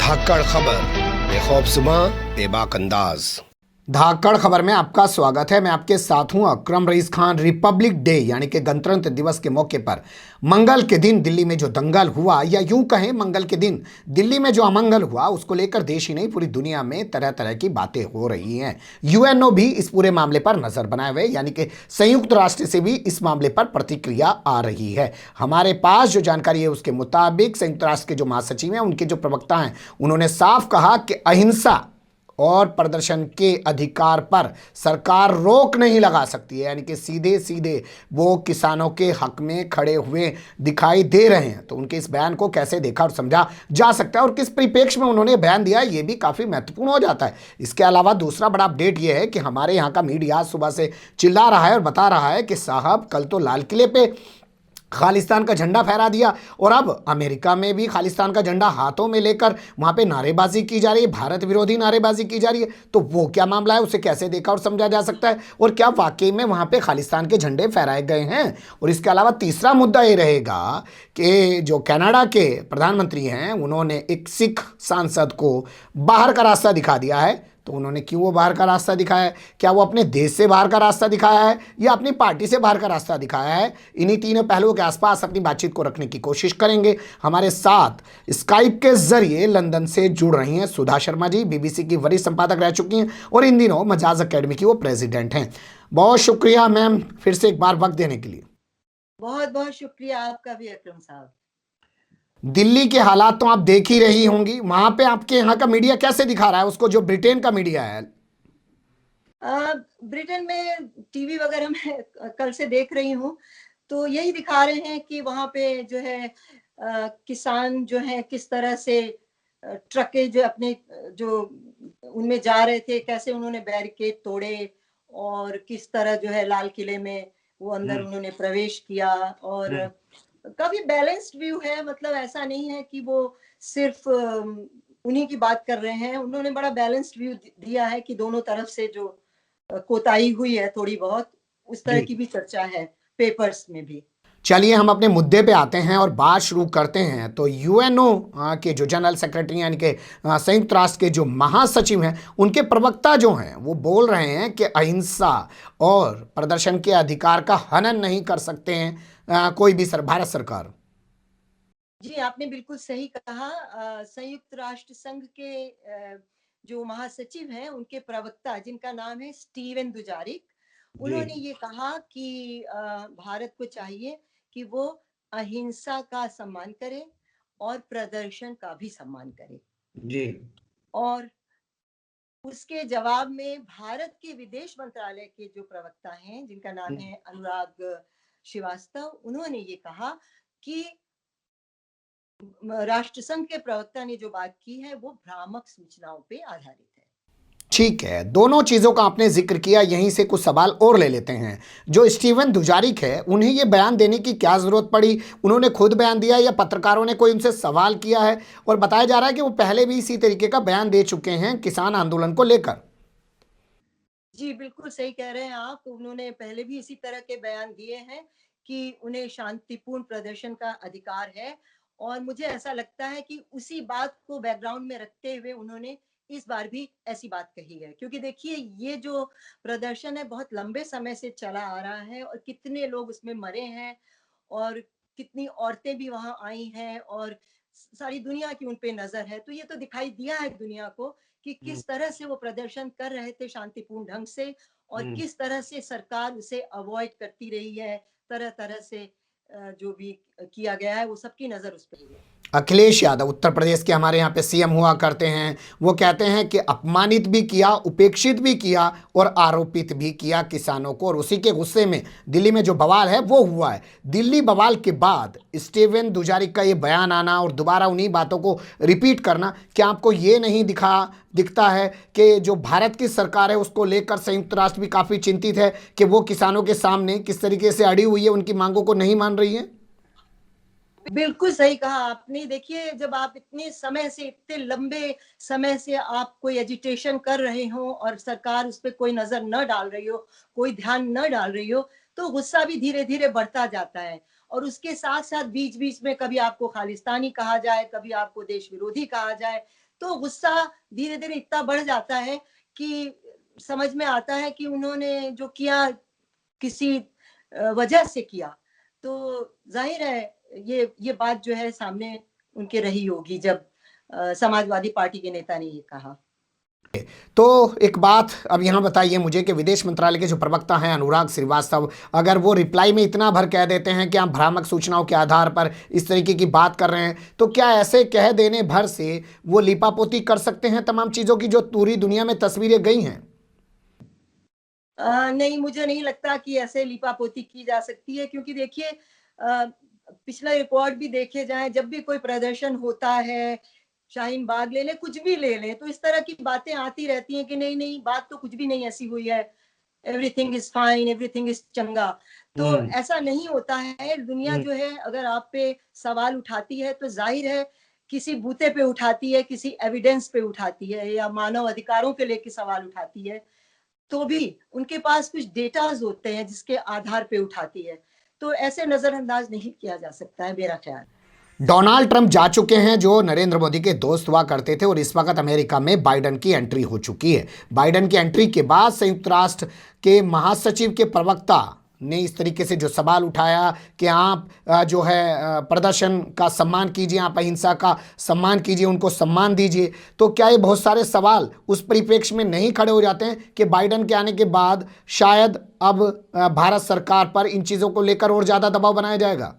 धाकड़ खबर, बेखौफसमा बेबाक अंदाज। धाकड़ खबर में आपका स्वागत है। मैं आपके साथ हूं अकरम रईस खान। रिपब्लिक डे यानी कि गणतंत्र दिवस के मौके पर मंगल के दिन दिल्ली में जो दंगल हुआ, या यूं कहें मंगल के दिन दिल्ली में जो अमंगल हुआ, उसको लेकर देश ही नहीं पूरी दुनिया में तरह तरह की बातें हो रही हैं। यूएनओ भी इस पूरे मामले पर नजर बनाए हुए, यानी कि संयुक्त राष्ट्र से भी इस मामले पर प्रतिक्रिया आ रही है। हमारे पास जो जानकारी है उसके मुताबिक संयुक्त राष्ट्र के जो महासचिव हैं, उनके जो प्रवक्ता हैं, उन्होंने साफ कहा कि अहिंसा और प्रदर्शन के अधिकार पर सरकार रोक नहीं लगा सकती है, यानी कि सीधे सीधे वो किसानों के हक में खड़े हुए दिखाई दे रहे हैं। तो उनके इस बयान को कैसे देखा और समझा जा सकता है और किस परिप्रेक्ष्य में उन्होंने बयान दिया, ये भी काफ़ी महत्वपूर्ण हो जाता है। इसके अलावा दूसरा बड़ा अपडेट ये है कि हमारे यहाँ का मीडिया सुबह से चिल्ला रहा है और बता रहा है कि साहब कल तो लाल किले पे खालिस्तान का झंडा फहरा दिया और अब अमेरिका में भी खालिस्तान का झंडा हाथों में लेकर वहां पे नारेबाजी की जा रही है, भारत विरोधी नारेबाजी की जा रही है। तो वो क्या मामला है, उसे कैसे देखा और समझा जा सकता है, और क्या वाकई में वहां पे खालिस्तान के झंडे फहराए गए हैं। और इसके अलावा तीसरा मुद्दा ये रहेगा कि जो कनाडा के प्रधानमंत्री हैं, उन्होंने एक सिख सांसद को बाहर का रास्ता दिखा दिया है। तो उन्होंने क्यों वो बाहर का रास्ता दिखाया है? क्या वो अपने देश से बाहर का रास्ता दिखाया है या अपनी पार्टी से बाहर का रास्ता दिखाया है? इन्हीं तीनों पहलुओं के आसपास अपनी बातचीत को रखने की कोशिश करेंगे। हमारे साथ स्काइप के जरिए लंदन से जुड़ रही हैं सुधा शर्मा जी, बीबीसी की वरिष्ठ संपादक रह चुकी हैं और इन दिनों मजाज अकेडमी की वो प्रेसिडेंट हैं। बहुत शुक्रिया मैम, फिर से एक बार वक्त देने के लिए। बहुत बहुत शुक्रिया आपका भी अकरम साहब। दिल्ली के हालात तो आप देख ही रही होंगी, वहां पे आपके यहाँ का मीडिया कैसे दिखा रहा है उसको, जो ब्रिटेन का मीडिया है? ब्रिटेन में टीवी वगैरह में कल से देख रही हूँ, तो यही दिखा रहे हैं कि वहां पे जो है किसान जो है किस तरह से ट्रकें जो अपने जो उनमें जा रहे थे, कैसे उन्होंने बैरिकेड तोड़े और किस तरह जो है लाल किले में वो अंदर उन्होंने प्रवेश किया। और काफी बैलेंस्ड व्यू है, मतलब ऐसा नहीं है कि वो सिर्फ उन्हीं की बात कर रहे हैं। उन्होंने बड़ा बैलेंस्ड व्यू दिया है कि दोनों तरफ से जो कोताही हुई है थोड़ी बहुत, उस तरह की भी चर्चा है पेपर्स में भी। चलिए हम अपने मुद्दे पे आते हैं और बात शुरू करते हैं। तो यूएनओ के जो जनरल सेक्रेटरी यानी कि संयुक्त राष्ट्र के जो महासचिव हैं, उनके प्रवक्ता जो हैं वो बोल रहे हैं कि अहिंसा और प्रदर्शन के अधिकार का हनन नहीं कर सकते हैं कोई भी भारत सरकार। जी, आपने बिल्कुल सही कहा। संयुक्त राष्ट्र संघ के जो महासचिव हैं, उनके प्रवक्ता जिनका नाम है स्टीवन दुजारिक, उन्होंने ये कहा कि भारत को चाहिए कि वो अहिंसा का सम्मान करे और प्रदर्शन का भी सम्मान करे। जी। और उसके जवाब में भारत के विदेश मंत्रालय के जो प्रवक्ता हैं, जिनका नाम है अनुराग श्रीवास्तव, उन्होंने ये कहा कि राष्ट्रसंघ के प्रवक्ता ने जो बात की है वो भ्रामक सूचनाओं पे आधारित है। ठीक है, दोनों चीज़ों का आपने जिक्र किया, यहीं से कुछ सवाल और ले लेते हैं। जो स्टीवन दुजारिक है, उन्हें ये बयान देने की क्या ज़रूरत पड़ी? उन्होंने खुद बयान दिया या पत्रकारों ने कोई उनसे सवाल किया है? और बताया जा रहा है कि वो पहले भी इसी तरीके का बयान दे चुके हैं किसान आंदोलन को लेकर। जी, बिल्कुल सही कह रहे हैं आप। उन्होंने पहले भी इसी तरह के बयान दिए हैं कि उन्हें शांतिपूर्ण प्रदर्शन का अधिकार है, और मुझे ऐसा लगता है कि उसी बात को बैकग्राउंड में रखते हुए उन्होंने इस बार भी ऐसी बात कही है। क्योंकि देखिए, ये जो प्रदर्शन है बहुत लंबे समय से चला आ रहा है और कितने लोग उसमें मरे हैं और कितनी औरतें भी वहां आई हैं और सारी दुनिया की उन पे नजर है। तो ये तो दिखाई दिया है दुनिया को कि किस तरह से वो प्रदर्शन कर रहे थे शांतिपूर्ण ढंग से, और किस तरह से सरकार उसे अवॉइड करती रही है। तरह तरह से जो भी किया गया है वो सबकी नजर उस पर है। अखिलेश यादव उत्तर प्रदेश के हमारे यहाँ पे सीएम हुआ करते हैं, वो कहते हैं कि अपमानित भी किया, उपेक्षित भी किया और आरोपित भी किया किसानों को, और उसी के गुस्से में दिल्ली में जो बवाल है वो हुआ है। दिल्ली बवाल के बाद स्टीवन दुजारिक का ये बयान आना और दोबारा उन्हीं बातों को रिपीट करना, क्या आपको ये नहीं दिखता है कि जो भारत की सरकार है उसको लेकर संयुक्त राष्ट्र भी काफ़ी चिंतित है कि वो किसानों के सामने किस तरीके से अड़ी हुई है, उनकी मांगों को नहीं मान रही है? बिल्कुल सही कहा आपने। देखिए, जब आप इतने समय से, इतने लंबे समय से आप कोई एजिटेशन कर रहे हो और सरकार उस पर कोई नजर न डाल रही हो, कोई ध्यान न डाल रही हो, तो गुस्सा भी धीरे धीरे बढ़ता जाता है। और उसके साथ साथ बीच बीच में कभी आपको खालिस्तानी कहा जाए, कभी आपको देश विरोधी कहा जाए, तो गुस्सा धीरे धीरे इतना बढ़ जाता है कि समझ में आता है कि उन्होंने जो किया किसी वजह से किया। तो जाहिर है ये बात जो है सामने उनके रही होगी जब समाजवादी पार्टी के नेता ने ये कहा। तो एक बात अब यहाँ बताइए मुझे कि विदेश मंत्रालय के जो प्रवक्ता हैं अनुराग श्रीवास्तव, अगर वो रिप्लाई में इतना भर कह देते हैं कि आप भ्रामक सूचनाओं के आधार पर इस तरीके की बात कर रहे हैं, तो क्या ऐसे कह देने भर से वो लिपापोती कर सकते हैं तमाम चीज़ों की जो पूरी दुनिया में तस्वीरें गई हैं? नहीं, मुझे नहीं लगता कि ऐसे लिपापोती की जा सकती है, क्योंकि देखिए पिछला रिकॉर्ड भी देखे जाए, जब भी कोई प्रदर्शन होता है, शाहीन बाग ले लें, कुछ भी ले लें, तो इस तरह की बातें आती रहती हैं कि नहीं नहीं, बात तो कुछ भी नहीं ऐसी हुई है, everything is fine, everything is चंगा। तो ऐसा नहीं होता है। दुनिया जो है अगर आप पे सवाल उठाती है तो जाहिर है किसी बूते पे उठाती है, किसी एविडेंस पे उठाती है, या मानव अधिकारों के लेके सवाल उठाती है, तो भी उनके पास कुछ डेटाज होते हैं जिसके आधार पे उठाती है। तो ऐसे नजरअंदाज नहीं किया जा सकता है मेरा ख्याल। डोनाल्ड ट्रंप जा चुके हैं जो नरेंद्र मोदी के दोस्त हुआ करते थे, और इस वक्त अमेरिका में बाइडन की एंट्री हो चुकी है। बाइडन की एंट्री के बाद संयुक्त राष्ट्र के महासचिव के प्रवक्ता ने इस तरीके से जो सवाल उठाया कि आप जो है प्रदर्शन का सम्मान कीजिए, आप अहिंसा का सम्मान कीजिए, उनको सम्मान दीजिए, तो क्या ये बहुत सारे सवाल उस परिप्रेक्ष्य में नहीं खड़े हो जाते हैं कि बाइडन के आने के बाद शायद अब भारत सरकार पर इन चीज़ों को लेकर और ज़्यादा दबाव बनाया जाएगा?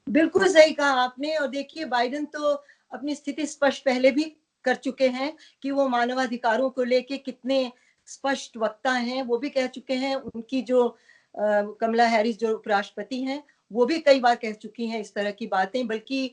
बिल्कुल सही कहा आपने। और देखिए बाइडेन तो अपनी स्थिति स्पष्ट पहले भी कर चुके हैं कि वो मानवाधिकारों को लेके कितने स्पष्ट वक्ता हैं। वो भी कह चुके हैं, उनकी जो कमला हैरिस जो उपराष्ट्रपति हैं, वो भी कई बार कह चुकी हैं इस तरह की बातें। बल्कि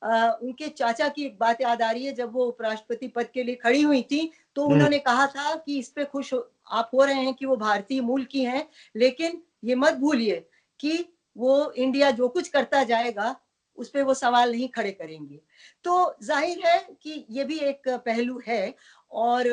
उनके चाचा की एक बात याद आ रही है, जब वो उपराष्ट्रपति पद के लिए खड़ी हुई थी तो उन्होंने कहा था कि इस पे खुश आप हो रहे हैं कि वो भारतीय मूल की हैं, लेकिन ये मत भूलिए कि वो इंडिया जो कुछ करता जाएगा उस पे वो सवाल नहीं खड़े करेंगे। तो जाहिर है कि ये भी एक पहलू है, और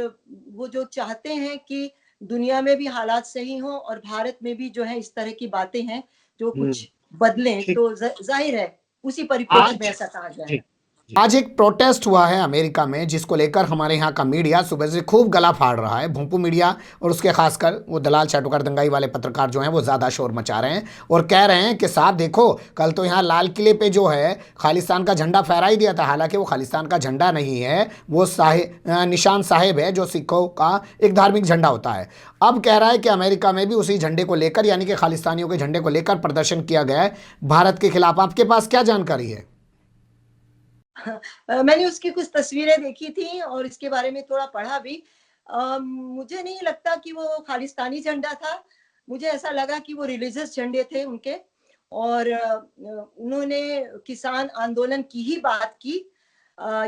वो जो चाहते हैं कि दुनिया में भी हालात सही हों और भारत में भी जो है इस तरह की बातें हैं जो कुछ बदलें, तो जाहिर है उसी परिप्रेक्ष्य में ऐसा कहा जाएगा। आज एक प्रोटेस्ट हुआ है अमेरिका में, जिसको लेकर हमारे यहाँ का मीडिया सुबह से खूब गला फाड़ रहा है। भोंपू मीडिया और उसके खासकर वो दलाल चाटुकार दंगाई वाले पत्रकार जो हैं वो ज़्यादा शोर मचा रहे हैं और कह रहे हैं कि साहब देखो, कल तो यहाँ लाल किले पे जो है खालिस्तान का झंडा फहरा ही दिया था। हालांकि वो खालिस्तान का झंडा नहीं है, वो निशान साहिब है, जो सिखों का एक धार्मिक झंडा होता है। अब कह रहा है कि अमेरिका में भी उसी झंडे को लेकर, यानी कि खालिस्तानियों के झंडे को लेकर प्रदर्शन किया गया है भारत के खिलाफ। आपके पास क्या जानकारी है? मैंने उसकी कुछ तस्वीरें देखी थी और इसके बारे में थोड़ा पढ़ा भी। मुझे नहीं लगता कि वो खालिस्तानी झंडा था। मुझे ऐसा लगा कि वो रिलीजियस झंडे थे उनके, और उन्होंने किसान आंदोलन की ही बात की।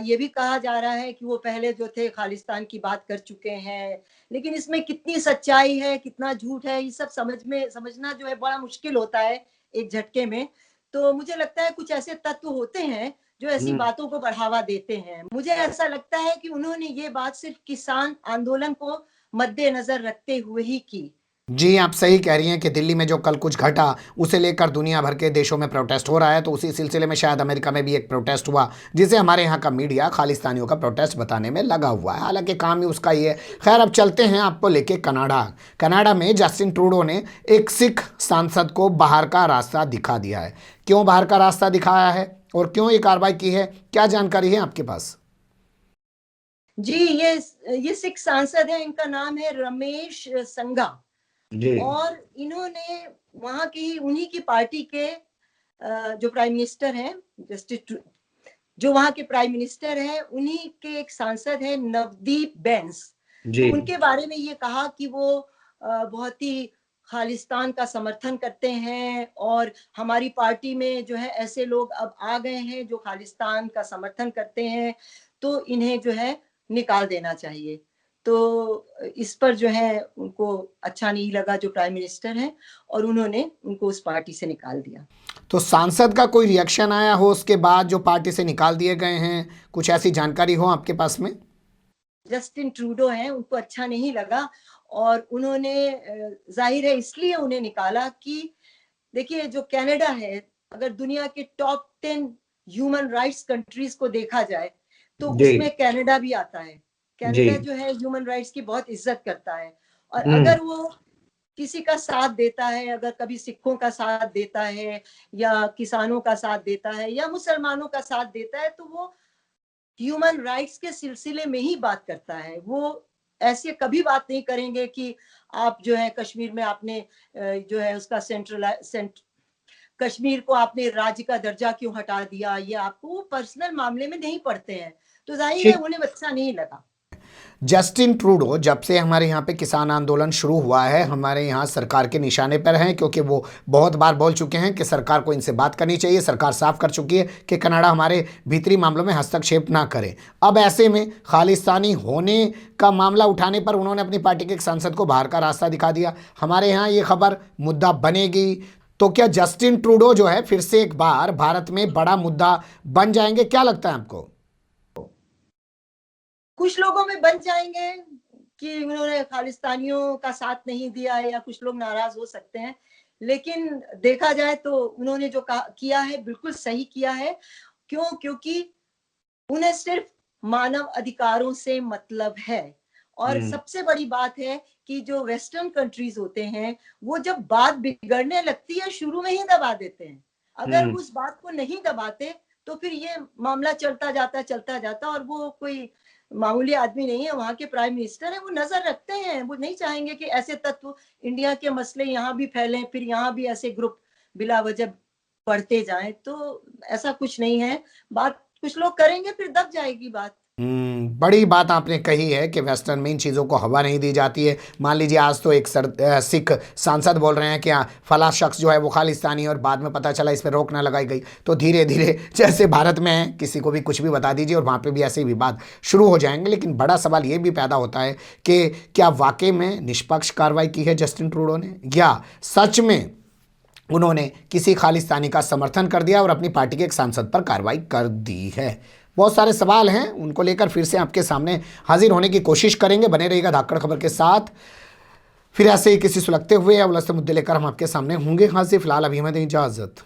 ये भी कहा जा रहा है कि वो पहले जो थे खालिस्तान की बात कर चुके हैं, लेकिन इसमें कितनी सच्चाई है कितना झूठ है ये सब समझना जो है बड़ा मुश्किल होता है एक झटके में। तो मुझे लगता है कुछ ऐसे तत्व होते हैं जो ऐसी बातों को बढ़ावा देते हैं। मुझे ऐसा लगता है कि उन्होंने ये बात सिर्फ किसान आंदोलन को मद्देनजर रखते हुए ही की। जी, आप सही कह रही हैं कि दिल्ली में जो कल कुछ घटा उसे लेकर दुनिया भर के देशों में प्रोटेस्ट हो रहा है, तो उसी सिलसिले में शायद अमेरिका में भी एक प्रोटेस्ट हुआ, जिसे हमारे यहाँ का मीडिया खालिस्तानियों का प्रोटेस्ट बताने में लगा हुआ है। हालांकि काम ही उसका ही है। खैर, अब चलते हैं आपको लेके कनाडा। कनाडा में जस्टिन ट्रूडो ने एक सिख सांसद को बाहर का रास्ता दिखा दिया है। क्यों बाहर का रास्ता दिखाया है और क्यों ये कार्रवाई की है, क्या जानकारी है आपके पास? जी, ये सिख सांसद है, इनका नाम है रमेश संघा। और इन्होंने वहां की उन्हीं की पार्टी के जो प्राइम मिनिस्टर हैं, जो वहां के प्राइम मिनिस्टर हैं, उन्हीं के एक सांसद है नवदीप बैंस। तो उनके बारे में ये कहा कि वो बहुत ही खालिस्तान का समर्थन करते हैं और हमारी पार्टी में जो है ऐसे लोग अब आ गए हैं जो खालिस्तान का समर्थन करते हैं, तो इन्हें जो है निकाल देना चाहिए। तो इस पर जो है उनको अच्छा नहीं लगा जो प्राइम मिनिस्टर हैं, और उन्होंने उनको उस पार्टी से निकाल दिया। तो सांसद का कोई रिएक्शन आया हो उसके बाद जो पार्टी से निकाल दिए गए हैं, कुछ ऐसी जानकारी हो आपके पास में? जस्टिन ट्रूडो हैं, उनको अच्छा नहीं लगा और उन्होंने जाहिर है इसलिए उन्हें निकाला कि देखिए जो कनाडा है, अगर दुनिया के टॉप 10 ह्यूमन राइट्स कंट्रीज को देखा जाए तो जी उसमें कनाडा भी आता है। जी। कनाडा जो है ह्यूमन राइट्स की बहुत इज्जत करता है, और हम्म। अगर वो किसी का साथ देता है, अगर कभी सिखों का साथ देता है या किसानों का साथ देता है या मुसलमानों का साथ देता है, तो वो ह्यूमन राइट्स के सिलसिले में ही बात करता है। वो ऐसे कभी बात नहीं करेंगे कि आप जो है कश्मीर में आपने जो है उसका कश्मीर को आपने राज्य का दर्जा क्यों हटा दिया, ये आपको पर्सनल मामले में नहीं पढ़ते हैं, तो जाहिर है ठीक। उन्हें अच्छा नहीं लगा। जस्टिन ट्रूडो जब से हमारे यहाँ पे किसान आंदोलन शुरू हुआ है, हमारे यहाँ सरकार के निशाने पर हैं, क्योंकि वो बहुत बार बोल चुके हैं कि सरकार को इनसे बात करनी चाहिए। सरकार साफ कर चुकी है कि कनाडा हमारे भीतरी मामलों में हस्तक्षेप ना करे। अब ऐसे में खालिस्तानी होने का मामला उठाने पर उन्होंने अपनी पार्टी के एक सांसद को बाहर का रास्ता दिखा दिया। हमारे यहाँ ये खबर मुद्दा बनेगी, तो क्या जस्टिन ट्रूडो जो है फिर से एक बार भारत में बड़ा मुद्दा बन जाएंगे? क्या लगता है आपको? कुछ लोगों में बन जाएंगे कि उन्होंने खालिस्तानियों का साथ नहीं दिया है, या कुछ लोग नाराज हो सकते हैं, लेकिन देखा जाए तो उन्होंने जो किया है बिल्कुल सही किया है। क्यों? क्योंकि उन्हें सिर्फ मानव अधिकारों से मतलब है। और सबसे बड़ी बात है कि जो वेस्टर्न कंट्रीज होते हैं, वो जब बात बिगड़ने लगती है शुरू में ही दबा देते हैं। अगर उस बात को नहीं दबाते तो फिर ये मामला चलता जाता, और वो कोई मामूली आदमी नहीं है, वहां के प्राइम मिनिस्टर है, वो नजर रखते हैं। वो नहीं चाहेंगे कि ऐसे तत्व इंडिया के मसले यहाँ भी फैलें, फिर यहाँ भी ऐसे ग्रुप बिला वजह बढ़ते जाएं। तो ऐसा कुछ नहीं है, बात कुछ लोग करेंगे फिर दब जाएगी बात। बड़ी बात आपने कही है कि वेस्टर्न में इन चीज़ों को हवा नहीं दी जाती है। मान लीजिए आज तो एक सिख सांसद बोल रहे हैं कि हाँ फला शख्स जो है वो खालिस्तानी है, और बाद में पता चला इस पर रोक ना लगाई गई। तो धीरे धीरे जैसे भारत में है, किसी को भी कुछ भी बता दीजिए और वहाँ पे भी ऐसे ही विवाद शुरू हो जाएंगे। लेकिन बड़ा सवाल ये भी पैदा होता है कि क्या वाकई में निष्पक्ष कार्रवाई की है जस्टिन ट्रूडो ने, या सच में उन्होंने किसी खालिस्तानी का समर्थन कर दिया और अपनी पार्टी के एक सांसद पर कार्रवाई कर दी है? बहुत सारे सवाल हैं, उनको लेकर फिर से आपके सामने हाजिर होने की कोशिश करेंगे। बने रहिएगा धाकड़ खबर के साथ। फिर ऐसे ही किसी सुलगते हुए या उलझते मुद्दे लेकर हम आपके सामने होंगे हाजिर। फिलहाल अभी हमें दें इजाजत।